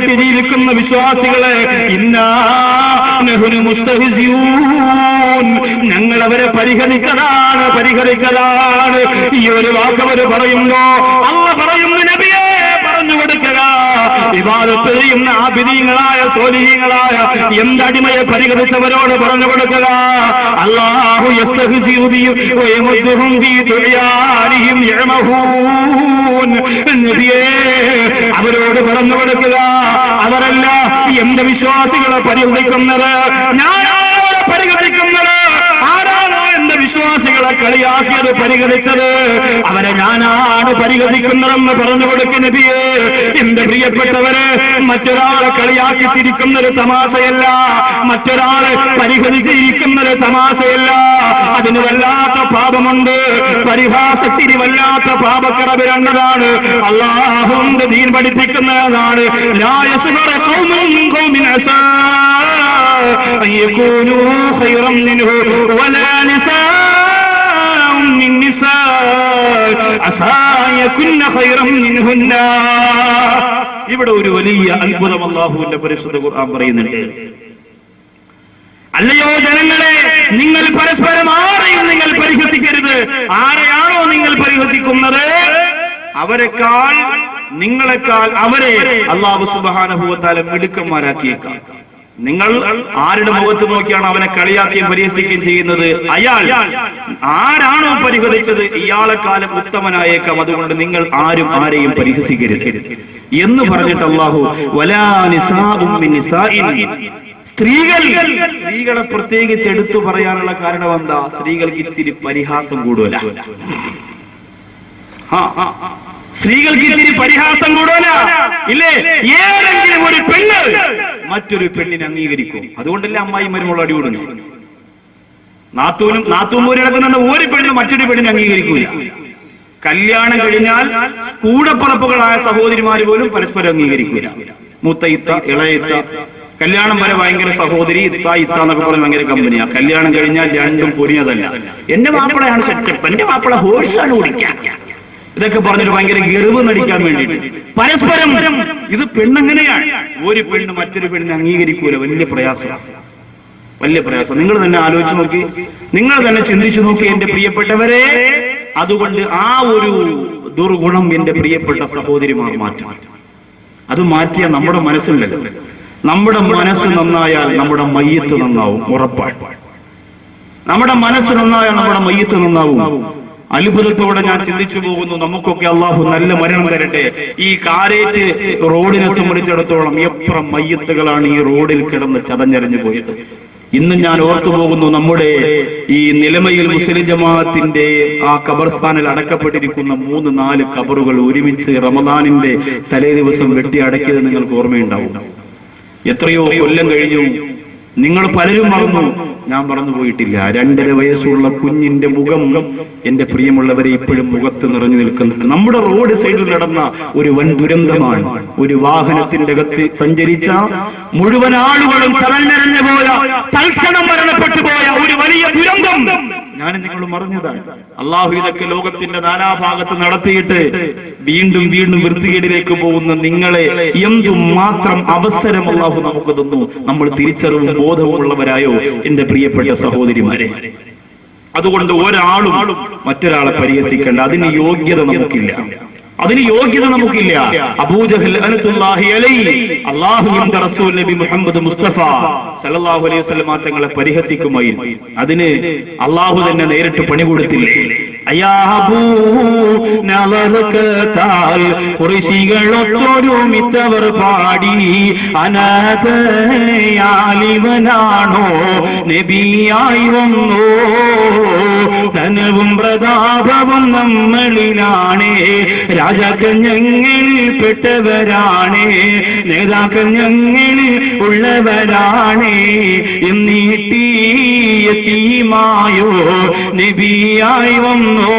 ഭയപ്പെട്ട് ജീവിക്കുന്ന വിശ്വാസികളെ, ഇന്നാ നഹ്നു മുസ്തഹ്സിഊൻ, ഞങ്ങൾ അവരെ പരിഹരിച്ചതാണ്. ഈ ഒരു വാക്ക് അവർ പറയുമ്പോ അല്ലാഹ് പറയുന്നു, നബിയെ പറഞ്ഞു കൊടുക്കുക, ഇബാദത്ത് ചെയ്യുന്ന ആബിദീങ്ങളായ സ്വാലിഹീങ്ങളായ എന്തടിമയെ പരിഹരിച്ചവരോട് പറഞ്ഞു കൊടുക്കുക, അല്ലാഹു യസ്തഹ്സിഉ ബിഹിം വയമുദ്ദുഹും ഫീ തുഅയാനിഹിം യഅമഹൂൻ. നബിയേ അവരോട് പറഞ്ഞു കൊടുക്കുക, അവരല്ല എന്റെ വിശ്വാസികളെ പരിഹരിക്കുന്നത്, ഞാനാണ് അവരെ പരിഹരിക്കുന്നത്. ആരാണോ എന്റെ വിശ്വാസികളെ കളിയാക്കിയത്, പരിഹരിച്ചത്, അവരെ ഞാനാണ് പരിഹരിക്കുന്നതെന്ന് പറഞ്ഞു കൊടുക്കുന്ന നബിയേ. എന്റെ പ്രിയപ്പെട്ടവര്, മറ്റൊരാളെ കളിയാക്കി ചിരിക്കുന്നൊരു തമാശയല്ല, മറ്റൊരാളെ പരിഹരിച്ചിരിക്കുന്നൊരു തമാശയല്ല. അതിന് വല്ലാത്ത പാപമുണ്ട്. പരിഹാസച്ചിരി വല്ലാത്ത പാപക്കറവ് രണ്ടതാണ്. അല്ലാഹുവിന്റെ ദീൻ പഠിപ്പിക്കുന്നതാണ്. ലാ യസ്ഖറ ഖൗമുൻ മിൻ ഖൗമിൻ അസാ അൻ യകൂനൂ ഖൈറൻ മിൻഹു വലാ നിസാഉൻ മിൻ നിസാ അസാ യകുന്ന ഖൈറൻ മിൻഹുന്ന. ഇവിടെ ഒരു വലിയ അത്ഭുതം അല്ലാഹുവിന്റെ പരിശുദ്ധ ഖുർആൻ പറയുന്നുണ്ട്. അല്ലയോ ജനങ്ങളെ, നിങ്ങൾ പരസ്പരം ആരെയും നിങ്ങൾ പരിഹസിക്കരുത്. ആരെയാണോ നിങ്ങൾ പരിഹസിക്കുന്നത്, അവരെക്കാൾ നിങ്ങളെക്കാൾ അവരെ അല്ലാഹു സുബ്ഹാനഹു വ തആല മിടുക്കന്മാരാക്കിയേക്കാം. നിങ്ങൾ ആരുടെ മുഖത്ത് നോക്കിയാണ് അവനെ കളിയാക്കുകയും പരിഹസിക്കുകയും ചെയ്യുന്നത്, അയാൾ ആരാണോ പരിഹരിച്ചത് ഇയാളെക്കാലം ഉത്തമനായേക്കാം. അതുകൊണ്ട് നിങ്ങൾ ആരും ആരെയും പരിഹസിക്കരുത് എന്ന് പറഞ്ഞിട്ട് അല്ലാഹു വലാ നിസാഉം മിൻ നിസാഇൻ, സ്ത്രീകളെ പ്രത്യേകിച്ച് എടുത്തു പറയാനുള്ള കാരണം എന്താ? സ്ത്രീകൾക്ക് ഇച്ചിരി പരിഹാസം കൂടുതല. സ്ത്രീകൾക്ക് ഇച്ചിരി പരിഹാസം കൂടുതല, ഇല്ലേ? ഏതെങ്കിലും ഒരു പെണ്ണ് മറ്റൊരു പെണ്ണിനെ അംഗീകരിക്കും. അതുകൊണ്ടല്ലേ അമ്മായി മരുമോൾ അടികൂടുന്നു. നാത്തൂമ്പൂരിടക്കുന്ന ഒരു പെണ്ണ് മറ്റൊരു പെണ്ണിനെ അംഗീകരിക്കൂല. കല്യാണം കഴിഞ്ഞാൽ കൂടപ്പുറപ്പുകളായ സഹോദരിമാര് പോലും പരസ്പരം അംഗീകരിക്കൂല. മൂത്തയിത്ത, ഇളയത്ത, കല്യാണം വരെ ഭയങ്കര സഹോദരി, ഇത്ത എന്നൊക്കെ പറഞ്ഞ് ഭയങ്കര കമ്പനിയാ. കല്യാണം കഴിഞ്ഞാൽ രണ്ടും പൊരിഞ്ഞതല്ല. എന്റെ മാപ്പിളയാണ് സെറ്റപ്പ്, എന്റെ മാപ്പിള ഹോഴ്സാണ് ഓടിക്കാൻ, ഇതൊക്കെ പറഞ്ഞിട്ട് ഭയങ്കര ഗർവ് നടിക്കാൻ വേണ്ടിയിട്ട് പരസ്പരം. ഇത് പെണ്ണെങ്ങനെയാണ്? ഒരു പെണ്ണ് മറ്റൊരു പെണ്ണിനെ അംഗീകരിക്കൂല. വലിയ പ്രയാസം. നിങ്ങൾ തന്നെ ആലോചിച്ച് നോക്കി, നിങ്ങൾ തന്നെ ചിന്തിച്ചു നോക്കി എന്റെ പ്രിയപ്പെട്ടവരെ. അതുകൊണ്ട് ആ ഒരു ദുർഗുണം എന്റെ പ്രിയപ്പെട്ട സഹോദരിമാർ മാറ്റണം. അത് മാറ്റിയ നമ്മുടെ മനസ്സുണ്ടല്ലോ, നമ്മുടെ മനസ്സ് നന്നായാൽ നമ്മുടെ മയ്യത്ത് നന്നാവും, ഉറപ്പാണ്. നമ്മുടെ മനസ്സ് നന്നായാൽ നമ്മുടെ മയ്യത്ത് നന്നാവും. അത്ഭുതത്തോടെ ഞാൻ ചിന്തിച്ചു പോകുന്നു, നമുക്കൊക്കെ അള്ളാഹു നല്ല മരണം തരട്ടെ. ഈ കാരേറ്റ് റോഡിനെ സംബന്ധിച്ചിടത്തോളം എത്ര മയ്യത്തുകളാണ് ഈ റോഡിൽ കിടന്ന് ചതഞ്ഞരഞ്ഞു പോയത്. ഇന്ന് ഞാൻ ഓർത്തു പോകുന്നു, നമ്മുടെ ഈ നിലമയിൽ മുസ്ലിം ജമാഅത്തിന്റെ ആ ഖബർസ്ഥാനിൽ അടക്കപ്പെട്ടിരിക്കുന്ന 3-4 ഖബറുകൾ ഒരുമിച്ച് റമദാനിന്റെ തലേ ദിവസം വെട്ടി അടക്കിയത് നിങ്ങൾക്ക് ഓർമ്മയുണ്ടാവും. എത്രയോ കൊല്ലം കഴിഞ്ഞു, നിങ്ങൾ പലരും മറന്നു, ഞാൻ മറന്നു പോയിട്ടില്ല. 2.5 വയസ്സുള്ള കുഞ്ഞിന്റെ മുഖം എന്റെ പ്രിയമുള്ളവരെ ഇപ്പോഴും മുഖത്ത് നിറഞ്ഞു നിൽക്കുന്നുണ്ട്. നമ്മുടെ റോഡ് സൈഡിൽ നടന്ന ഒരു വൻ ദുരന്തമാണ്. ഒരു വാഹനത്തിന്റെ അകത്ത് സഞ്ചരിച്ച മുഴുവൻ ആളുകളും ചലഞ്ഞരഞ്ഞു പോയ, തൽക്ഷണം മരണപ്പെട്ടു പോയ ഒരു വലിയ ദുരന്തം ഞാൻ നിങ്ങൾ മറഞ്ഞതാണ്. അള്ളാഹു ഇതൊക്കെ ലോകത്തിന്റെ നാനാഭാഗത്ത് നടത്തിയിട്ട് വീണ്ടും വൃത്തികേടിലേക്ക് പോകുന്ന നിങ്ങളെ എന്തുമാത്രം അവസരം അള്ളാഹു നമുക്ക് തന്നു. നമ്മൾ തിരിച്ചറിവും ബോധവുമുള്ളവരായോ എന്റെ പ്രിയപ്പെട്ട സഹോദരിമാരെ? അതുകൊണ്ട് ഒരാളും മറ്റൊരാളെ പരിഹസിക്കേണ്ട, അതിന് യോഗ്യത നമുക്കില്ല. അബൂജഹൽ അനത്തുല്ലാഹി അലൈഹി അല്ലാഹുവിന്റെ റസൂൽ നബി മുഹമ്മദ് മുസ്തഫ സല്ലല്ലാഹു അലൈഹി വസല്ലം തങ്ങളെ പരിഹസിക്കുമായിരുന്നു. അതിന് അല്ലാഹു തന്നെ നേരിട്ട് പണി കൊടുത്തില്ലേ? ഖുറൈശികളൊത്തൊരുമിത്തവർ പാടി, അനാഥയാലിവനാണോ നബിയായി വന്നോ, ധനവും പ്രതാപവും നമ്മളിലാണേ, രാജാക്കൾ ഞങ്ങളിൽ പെട്ടവരാണേ, നേതാക്കൾ ഞങ്ങളിൽ ഉള്ളവരാണേ, എന്നീട്ടീയത്തീമായോ നബിയായി വന്നു വന്നോ,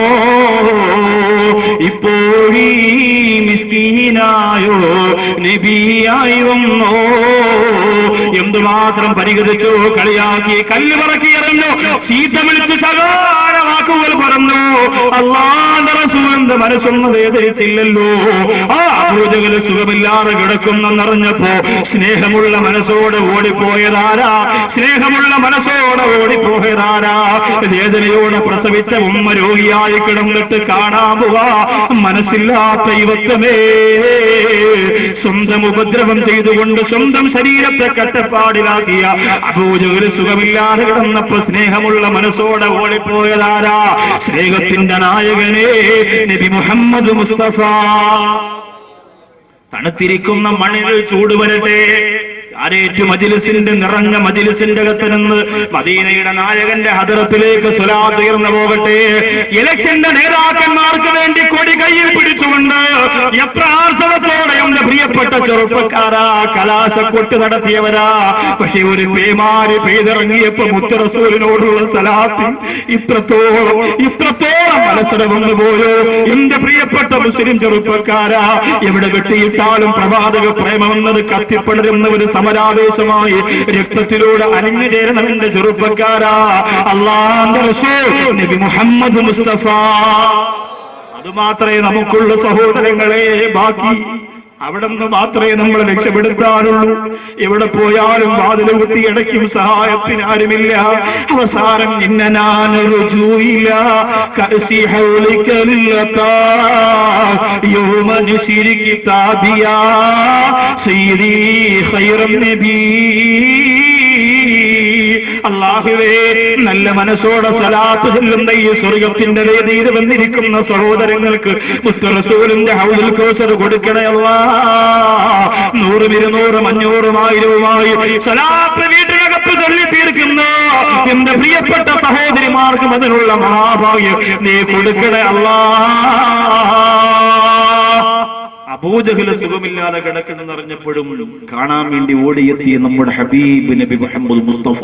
ഇപ്പോഴീ മിസ്കീനായോ നബിയായി വന്നോ. എന്തുമാത്രം പരിഹരിച്ചു, കളിയാക്കി, കല്ല് പറക്കി എറിഞ്ഞു, ചീത്ത വിളിച്ച് സകാര വാക്കുകൾ പറഞ്ഞു. അല്ലാഹുവിന്റെ റസൂലിന്റെ മനസ്സൊന്നും വേദനിച്ചില്ലല്ലോ. ആ അബൂജഹൽ സുഖമില്ലാതെ കിടക്കുന്നെന്നറിഞ്ഞപ്പോ സ്നേഹമുള്ള മനസ്സോടെ ഓടിപ്പോയതാരാ? സ്നേഹമുള്ള മനസ്സോടെ ഓടിപ്പോയതാരാ? വേദനയോടെ പ്രസവിച്ച ഉമ്മ രോഗിയായി കിടന്നിട്ട് കാണാൻ പോവാ മനസ്സില്ലാത്ത യുവത്വമേ. സ്വന്തം ഉപദ്രവം ചെയ്തുകൊണ്ട് സ്വന്തം ശരീരത്തെ കട്ടപ്പാടിലാക്കിയ അബൂജഹൽ സുഖമില്ലാതെ കിടന്നപ്പോ സ്നേഹമുള്ള മനസ്സോടെ ഓടിപ്പോയതാരാ? സ്നേഹത്തിന്റെ നായകനെ നബി മുഹമ്മദ് മുസ്തഫ. തണുത്തിരിക്കുന്ന മണ്ണിൽ ചൂട് വരട്ടെ, ആരേറ്റു മജിലിസിന്റെ നിറഞ്ഞ മജിലിസിന്റെ അകത്ത് നിന്ന് മദീനയുടെ നായകന്റെ ഹദറത്തിലേക്ക് സ്വലാത്ത് ഉയർന്നു പോകട്ടെ. ഇലക്ഷന്റെ നേതാക്കന്മാർക്ക് വേണ്ടി കൊടി കയ്യിൽ പിടിച്ചുകൊണ്ട് എത്ര ആർജവത്തോടെ എന്റെ പ്രിയപ്പെട്ട ചെറുപ്പക്കാരാ കലാശക്കൊട്ട് നടത്തിയവരാ. പക്ഷെ ഒരു പേമാരി പെയ്തിറങ്ങിയപ്പോ മുത്ത് റസൂലിനോടുള്ള സലാത്ത് ഇത്രത്തോളം മത്സരം വന്നു പോയോ എന്റെ പ്രിയപ്പെട്ട മുസ്ലിം ചെറുപ്പക്കാരാ. എവിടെ വെട്ടിയിട്ടാലും പ്രവാചക പ്രേമമെന്നത് കത്തിപ്പടരുന്ന ഒരു സമരാവേശമായി രക്തത്തിലൂടെ അലിഞ്ഞു ചേരണം എന്റെ ചെറുപ്പക്കാരാ. അല്ലാഹുവിന്റെ റസൂൽ നബി മുഹമ്മദ് മുസ്തഫ. അതുമാത്രമേ നമുക്കുള്ള സഹോദരങ്ങളെ ബാക്കി. അവിടെ നിന്ന് മാത്രമേ നമ്മൾ രക്ഷപ്പെടുത്താനുള്ളൂ. എവിടെ പോയാലും വാതിൽ കുട്ടിയടയ്ക്കും, സഹായത്തിന് ആരുമില്ല. അവസാനം അല്ലാഹുവേ, നല്ല മനസ്സോടെ സലാത്ത് ചൊല്ലുന്ന ഈ സ്വർഗത്തിന്റെ വേദിയിൽ വന്നിരിക്കുന്ന സഹോദരങ്ങൾക്ക് മുത്ത് റസൂലിന്റെ ഹൗദുൽ കൗസർ കൊടുക്കണേ അല്ലാഹ്. 100, 200, 500, 1000 സലാത്ത് വീട്ടിനകത്ത് ചൊല്ലി തീർക്കുന്ന എന്റെ പ്രിയപ്പെട്ട സഹോദരിമാർക്കും അതിനുള്ള മഹാഭാഗ്യം നീ കൊടുക്കണേ അല്ലാഹ്. അബൂജഹൽ സുഖമില്ലാതെ കിടക്കുന്നെന്ന് അറിഞ്ഞപ്പോഴും കാണാൻ വേണ്ടി ഓടിയെത്തിയ നമ്മുടെ ഹബീബ് നബി മുഹമ്മദ് മുസ്തഫ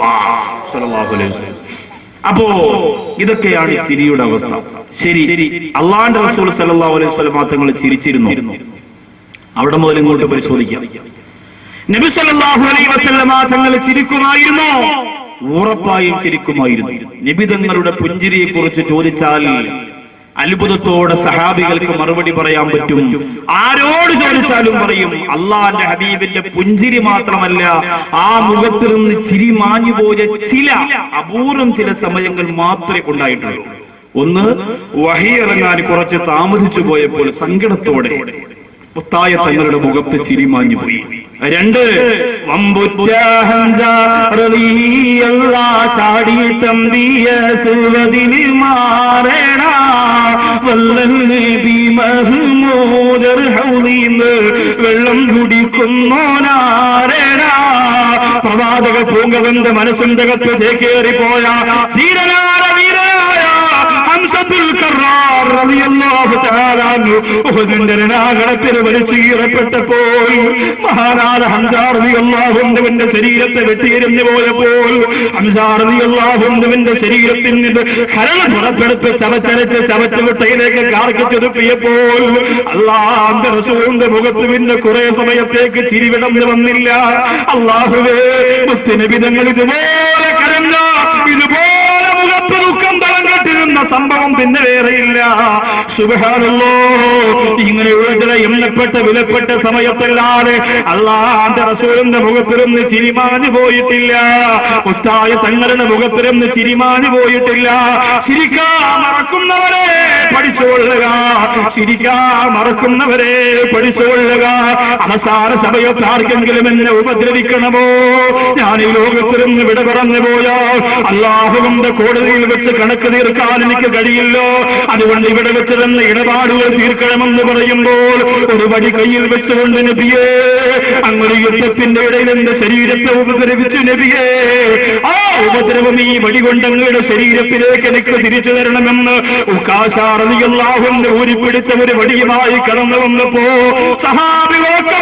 സല്ലല്ലാഹു അലൈഹി വസല്ലം. അപ്പോ ഇതൊക്കെയാണ് ചിരിയുടെ അവസ്ഥ. ശരി, അള്ളാഹുവിന്റെ റസൂൽ സല്ലല്ലാഹു അലൈഹി വസല്ലം തങ്ങൾ ചിരിച്ചിരുന്നു. അവിടെ മുതൽ ഇങ്ങോട്ട് പരിശോധിക്കാം. നബി സല്ലല്ലാഹു അലൈഹി വസല്ലം തങ്ങൾ ചിരിക്കുമായിരുന്നോ? ഉറപ്പായും ചിരിക്കുമായിരുന്നു. നബി തങ്ങളുടെ പുഞ്ചിരിയെ കുറിച്ച് ചോദിച്ചാൽ അത്ഭുതത്തോടെ സഹാബികൾക്ക് മറുപടി പറയാൻ പറ്റും. ആരോട് ചോദിച്ചാലും പറയും. അള്ളാന്റെ ഹബീബിന്റെ പുഞ്ചിരി മാത്രമല്ല, ആ മുഖത്തിൽ നിന്ന് ചിരി മാഞ്ഞുപോയ ചില അപൂർവം ചില സമയങ്ങൾ മാത്രമേ ഉണ്ടായിട്ടുള്ളൂ. ഒന്ന്, വഹി ഇറങ്ങാൻ കുറച്ച് താമസിച്ചു പോയപ്പോൾ സങ്കടത്തോടെ മുത്തായ തങ്ങളുടെ മുഖത്ത് ചിരി മാഞ്ഞുപോയി. 2, ചാടിയിട്ടമ്പിയ സുവദിന് മാറേണ വെള്ളം കുടിക്കുന്നോനാരേണ. പ്രവാചക പൂങ്കവന്റെ മനസ്സിന്റെ അകത്ത് ചേക്കേറിപ്പോയ ധീരനായ വീരനായ ഹംസത്തുൽ കറാർ റളിയല്ലാഹു തആല ഉഹദിന്റെ രണാകളത്തിൽ വലിച്ചു കീറപ്പെട്ടപ്പോൾ മഹാനായ ഹംസ റളിയല്ലാഹു അൻഹുവിന്റെ ശരീരത്തെ വെട്ടിയെറിഞ്ഞു പോയപ്പോൾ ഹംസ റളിയല്ലാഹു അൻഹുവിന്റെ ശരീരത്തിൽ നിന്ന് കരൾ പുറത്തെടുത്ത് ചവച്ചരച്ച് ചവറ്റുകുട്ടയിലേക്ക് കാർക്കിച്ചൊതുപ്പിയപ്പോൾ അല്ലാഹുവിന്റെ റസൂലിന്റെ മുഖത്ത് പിന്നെ കുറെ സമയത്തേക്ക് ചിരി വിടർന്നു വന്നില്ല. അല്ലാഹുവേ, മുത്തുനബി തങ്ങൾ ഇതുപോലെ കരഞ്ഞ, ഇതുപോലെ മുഖത്ത് ദുഃഖം തളം കെട്ടിരുന്ന സംഭവം പിന്നെ വേറെയില്ല. സുബ്ഹാനല്ലാഹ്, ഇങ്ങനെയുള്ള ചില എണ്ണപ്പെട്ട വിലപ്പെട്ട സമയത്തല്ലാതെ അല്ലാഹുവിന്റെ റസൂലിന്റെ മുഖത്തിലൊന്ന് ചിരിമാഞ്ഞു പോയിട്ടില്ല. മുത്തായ തങ്ങളുടെ മുഖത്തിലൊന്ന് ചിരിമാഞ്ഞു പോയിട്ടില്ല. ചിരിക്കാൻ മറക്കുന്നവരെ പഠിച്ചുകൊള്ളുക, ചിരിക്കാൻ മറക്കുന്നവരെ പഠിച്ചുകൊള്ളുക. അവസാന സമയത്ത് ആർക്കെങ്കിലും എന്നെ ഉപദ്രവിക്കണമോ, ഞാൻ ഈ ലോകത്തിൽ നിന്ന് വിട പറഞ്ഞു പോയാൽ അല്ലാഹുവിന്റെ കോടതിയിൽ വെച്ച് കണക്ക് തീർക്കാൻ എനിക്ക് കഴിയില്ലോ. അതുകൊണ്ട് ഇവിടെ വെച്ച് തന്നെ ഇടപാടുകൾ തീർക്കണമെന്ന് പറയുമ്പോൾ ഒരു വടി കയ്യിൽ വെച്ചുകൊണ്ട് നബിയേ, അങ്ങനെ യുദ്ധത്തിന്റെ ഇടയിൽ എന്റെ ശരീരത്തെ ഉപദ്രവിച്ചു നബിയേ, ആ ഉപദ്രവം ഈ വടി കൊണ്ട് അങ്ങയുടെ ശരീരത്തിലേക്ക് എനിക്ക് തിരിച്ചു തരണമെന്ന് ഊരിപ്പിടിച്ച ഒരു വടിയുമായി കടന്നു വന്നപ്പോ സഹാബികളൊക്കെ